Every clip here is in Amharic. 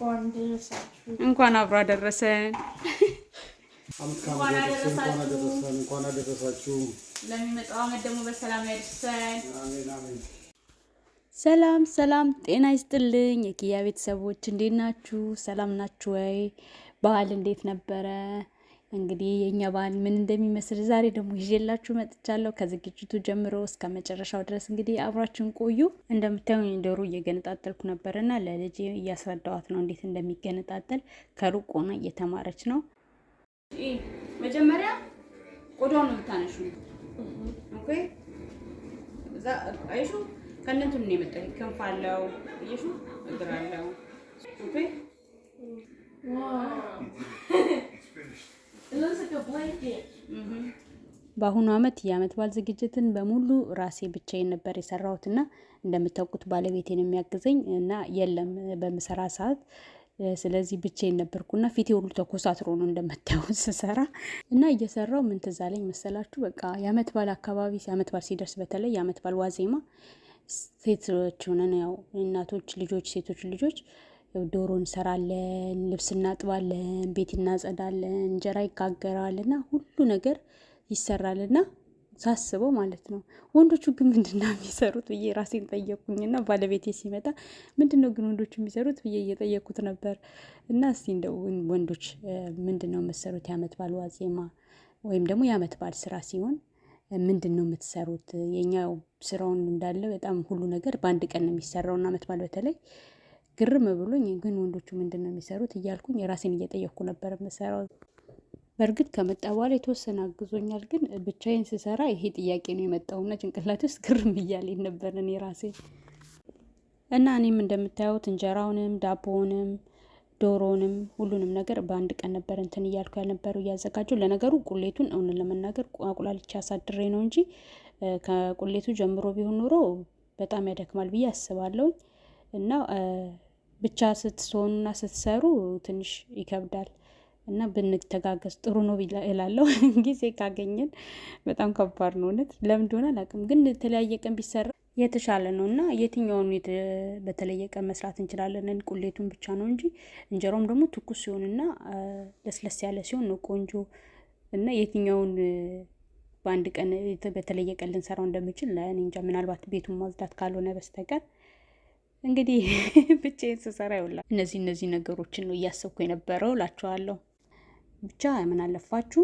እንኳን አብሮ አደረሰን። እንኳን አደረሳችሁ። ለሚመጣው አመት ደግሞ በሰላም ያድርሰን። አሜን አሜን። ሰላም ሰላም፣ ጤና ይስጥልኝ የኪያ ቤተሰቦች፣ እንዴት ናችሁ? ሰላም ናችሁ ወይ? በዓል እንዴት ነበረ? እንግዲህ የኛ በዓል ምን እንደሚመስል ዛሬ ደግሞ ይዤላችሁ መጥቻለሁ። ከዝግጅቱ ጀምሮ እስከ መጨረሻው ድረስ እንግዲህ አብራችሁን ቆዩ። እንደምታዩኝ ዶሮ እየገነጣጠልኩ ነበርና ለልጄ እያስረዳዋት ነው እንዴት እንደሚገነጣጠል። ከሩቅ ሆና እየተማረች ነው። መጀመሪያ ቆዳውን ነው የምታነሺው። ኦኬ፣ እዛ አይሹ ከእንትን ነው የመጣው። ክንፍ አለው፣ አይሹ እግር አለው። ኦኬ፣ በአሁኑ አመት የአመት በዓል ዝግጅትን በሙሉ ራሴ ብቻዬን ነበር የሰራሁትና እንደምታውቁት ባለቤቴን የሚያግዘኝ እና የለም በምሰራ ሰዓት። ስለዚህ ብቻዬን ነበርኩና ፊቴ ሁሉ ተኮሳትሮ ነው እንደምታዩት ስሰራ እና እየሰራው ምን ትዝ አለኝ መሰላችሁ? በቃ የአመት በዓል አካባቢ የአመት በዓል ሲደርስ በተለይ የአመት በዓል ዋዜማ ሴቶች ሆነን ያው እናቶች ልጆች ሴቶች ልጆች ዶሮ እንሰራለን፣ ልብስ እናጥባለን፣ ቤት እናጸዳለን፣ እንጀራ ይጋገራልና ሁሉ ነገር ይሰራልና ሳስበው ማለት ነው ወንዶቹ ግን ምንድነው የሚሰሩት ብዬ ራሴን ጠየቅኩኝና ባለቤቴ ሲመጣ ምንድነው ግን ወንዶቹ የሚሰሩት ብዬ እየጠየቅኩት ነበር። እና እስቲ እንደው ወንዶች ምንድነው የምትሰሩት የአመት በዓል ዋዜማ ወይም ደግሞ የአመት በዓል ስራ ሲሆን ምንድነው የምትሰሩት? የኛው ስራውን እንዳለ በጣም ሁሉ ነገር በአንድ ቀን ነው የሚሰራውና አመት በዓል በተለይ ግርም ብሎኝ ግን ወንዶቹ ምንድነው የሚሰሩት እያልኩኝ ራሴን እየጠየቅኩ ነበር የምሰራው። በእርግጥ ከመጣ በኋላ የተወሰነ አግዞኛል፣ ግን ብቻዬን ስሰራ ይሄ ጥያቄ ነው የመጣውና ጭንቅላት ውስጥ ግርም እያለኝ ነበር እኔ ራሴ። እና እኔም እንደምታዩት እንጀራውንም ዳቦውንም ዶሮውንም ሁሉንም ነገር በአንድ ቀን ነበር እንትን እያልኩ ያልነበረው እያዘጋጀው። ለነገሩ ቁሌቱን እውነት ለመናገር አቁላልቼ አሳድሬ ነው እንጂ ከቁሌቱ ጀምሮ ቢሆን ኖሮ በጣም ያደክማል ብዬ አስባለሁ። እና ብቻ ስትሆኑና ስትሰሩ ትንሽ ይከብዳል እና ብንተጋገዝ ጥሩ ነው እላለሁ። ጊዜ ካገኘን በጣም ከባድ ነው እውነት ለምን እንደሆነ አላውቅም፣ ግን የተለያየ ቀን ቢሰራ የተሻለ ነው። እና የትኛውን በተለየ ቀን መስራት እንችላለን? ቁሌቱን ብቻ ነው እንጂ እንጀራውም ደግሞ ትኩስ ሲሆንና ለስለስ ያለ ሲሆን ነው ቆንጆ። እና የትኛውን በአንድ ቀን በተለየ ቀን ልንሰራው እንደምችል እኔ እንጃ፣ ምናልባት ቤቱን ማጽዳት ካልሆነ በስተቀር እንግዲህ ብቻዬን ስሰራ ይውላል እነዚህ ነገሮችን ነው እያሰብኩ የነበረው እላችኋለሁ። ብቻ ምን አለፋችሁ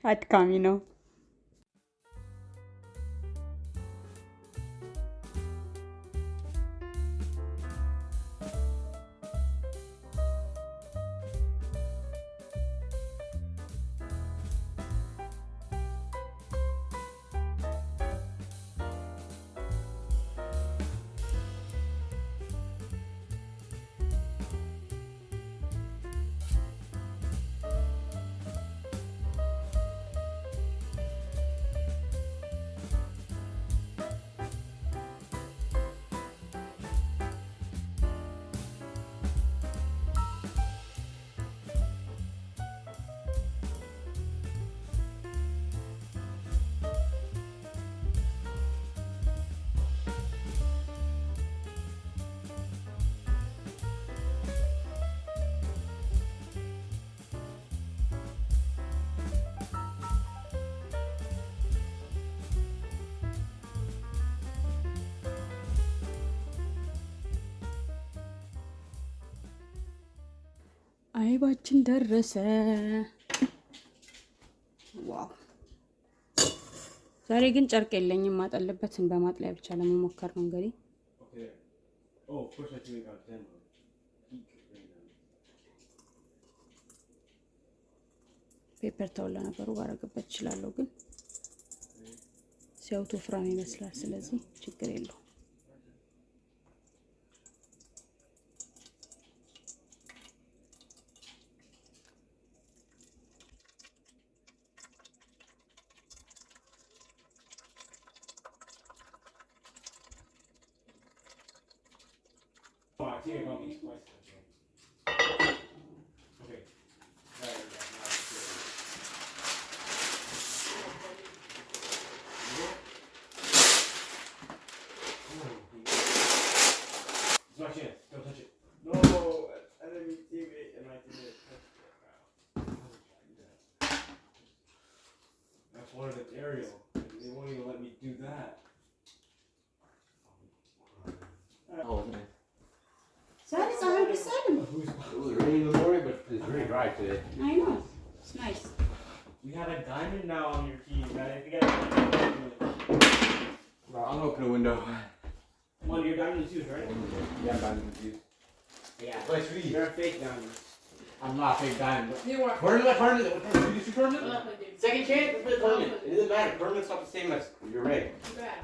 አድካሚ ነው። አይባችን ደረሰ። ዋው! ዛሬ ግን ጨርቅ የለኝም ማጠልበትን በማጥለያ ብቻ ለመሞከር ነው እንግዲህ። ፔፐር ታውል ነገሩ ባረግበት እችላለሁ፣ ግን ሲያውቱ ፍራም ይመስላል። ስለዚህ ችግር የለውም። Zobaczcie, Go touch it. No, and then you take it, and I didn't touch it. That's one of the Ariel. They won't even let me do that. Oh, man. That is 100%. It was raining in the morning, but it's very dry today. I know. It's nice. We have a diamond now on your team, guys. You gotta Well, I'll open a window. one of your diamond twos, right? Yeah, diamond juice. Yeah. Wait, sweetie. You're a fake diamond. I'm not a fake diamond. You are. Permanent. Did you do permanent? I'm not doing Second chance? Let's play permanent. It doesn't matter. Permanent's not the same as your ray. bad.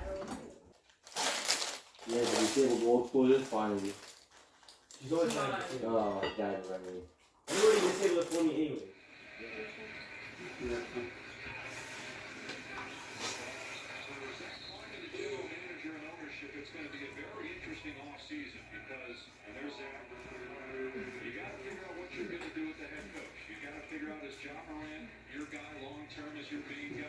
Yeah, but you able to go through this finally. She's always Come trying to on. Oh, diamond remedy. You already disabled it for me anyway. It's going to be a very interesting off-season because there's that. You got to figure out what you're going to do with the head coach. You got to figure out is John Moran your guy long term, is your main guy.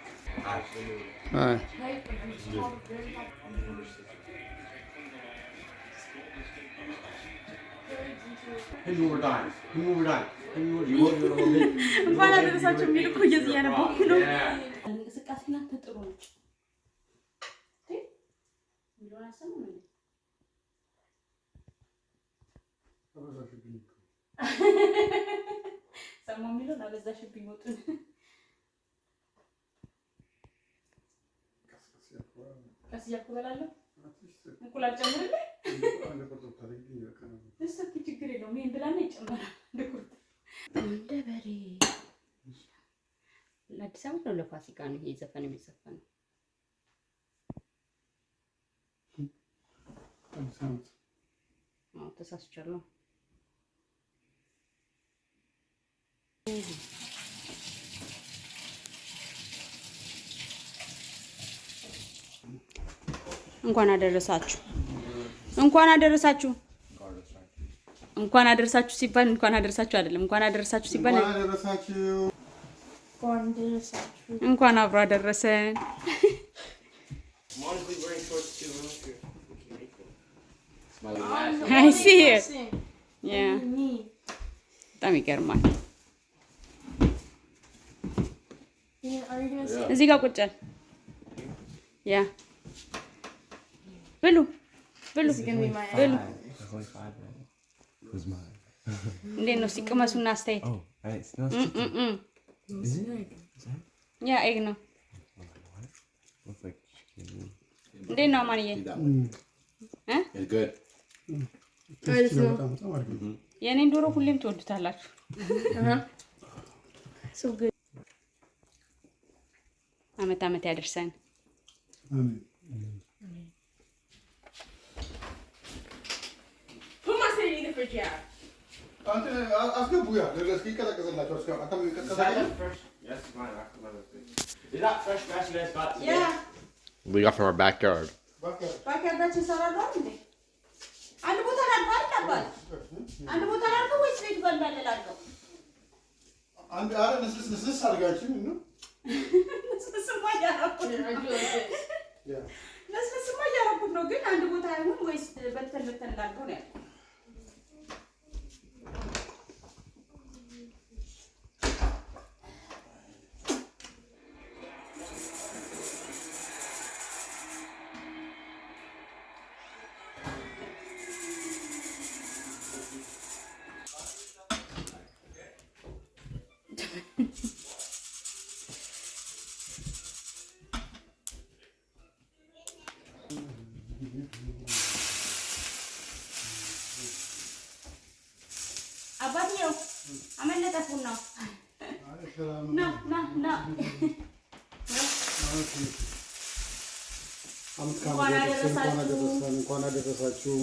Hit me over dime. እንኳን አደረሳችሁ የሚል እኮ እየዚህ ያነበብኩ ነው። Yeah. እንቅስቃሴ ናት ጥሩ ነች። ሚሊዮን አሰማም እንዴ? ሰማው ሚሊዮን አበዛሽብኝ ወጡን። ቀስ እያልኩ እበላለሁ። እንቁላል ጨምርልኝ። እሱ ችግር የለውም። ይሄን ብላና ይጨምራል። እንደ በሬ ለአዲስ ዓመት ነው ለፋሲካ ነው ይሄ ዘፈን የሚዘፈነው። አዎ ተሳስቻለሁ። እንኳን አደረሳችሁ። እንኳን አደረሳችሁ። እንኳን አደረሳችሁ ሲባል እንኳን አደረሳችሁ አይደለም። እንኳን አደረሳችሁ ሲባል እንኳን አብሮ አደረሰን። Honestly, wearing shorts too. I see it. Yeah. በጣም ይገርማል። እዚህ ጋር ቁጭ በል። ያ ብሉ ብሉ ብሉ። እንዴት ነው ሲቅመሱና አስተያየት? ያ ኤግ ነው። እንዴት ነው አማንዬ? የኔን ዶሮ ሁሌም ትወዱታላችሁ። አመት አመት ያደርሰን። We got from our backyard. ባካባችን ሰራራው እንዴ? አንድ ቦታ ላድርገው አይባል። አንድ ቦታ ላድርገው ወይስ ቤት ባልባል ላድርገው? አንድ አረ ንስንስ አድርጋችሁ ነው ንስንስማ ያራኩት ነው። ግን አንድ ቦታ አይሁን ወይስ በተን ላድርገው ነው ያልኩት። አባትየው አመለጠፉና ና እንኳን አደረሳችሁ።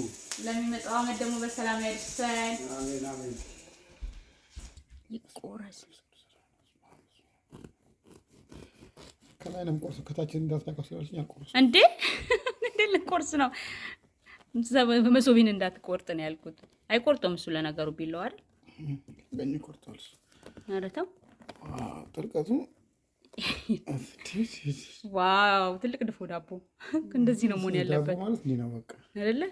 ለሚመጣው አመት ደግሞ በሰላም ያድርሰን። አሜን አሜን። ይቆረስ ከላይ ነው ቆርሶ ከታችን እንዳትነካው ስለዚህ ያቆርሱ እንዴ እንዴ ለቆርስ ነው በመሶቢን እንዳትቆርጥ ነው ያልኩት። አይቆርጠውም እሱ ለነገሩ ቢለው አይደል? በእኔ ቆርጧል። ኧረ ተው ጥልቀቱ ዋው! ትልቅ ድፎ ዳቦ እንደዚህ ነው መሆን ያለበት ማለት ነው። በቃ አይደለ?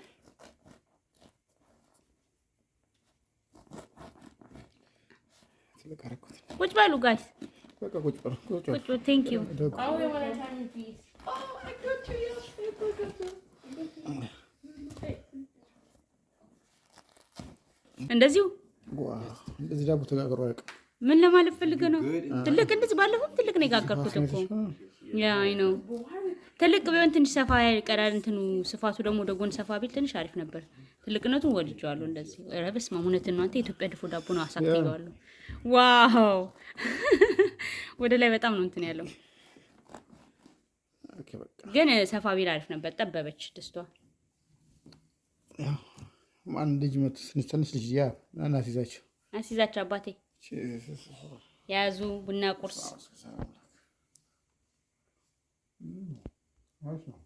ትልቅ አደረኩት። ቁጭ በሉ ጋይስ፣ በቃ ቁጭ በሉ ቁጭ በሉ። ቁጭ በሉ። ቴንክ ዩ። ደጉ እንደዚሁ ዋው! እንደዚህ ዳቦ ተጋግሮ አያውቅም። ምን ለማለት ፈልገህ ነው? ትልቅ እንደዚህ ባለፈው ትልቅ ነው የጋገርኩት እኮ። ያ አይ ነው ትልቅ ቢሆን ትንሽ ሰፋ ያቀራል። እንትኑ ስፋቱ ደግሞ ወደ ጎን ሰፋ ቢል ትንሽ አሪፍ ነበር። ትልቅነቱን ወድጄዋለሁ። እንደዚህ ኧረ በስመ አብ እውነትን ነው። አንተ የኢትዮጵያ ድፎ ዳቦ ነው አሳክተዋለሁ። ዋው ወደ ላይ በጣም ነው እንትን ያለው፣ ኦኬ በቃ ግን ሰፋ ቢል አሪፍ ነበር። ጠበበች ድስቷ። ያው ማን ልጅ መት ትንሽ ልጅ ያ እናት ይዛቸው አሲዛቸው አባቴ ያዙ ቡና ቁርስ አሪፍ ነው።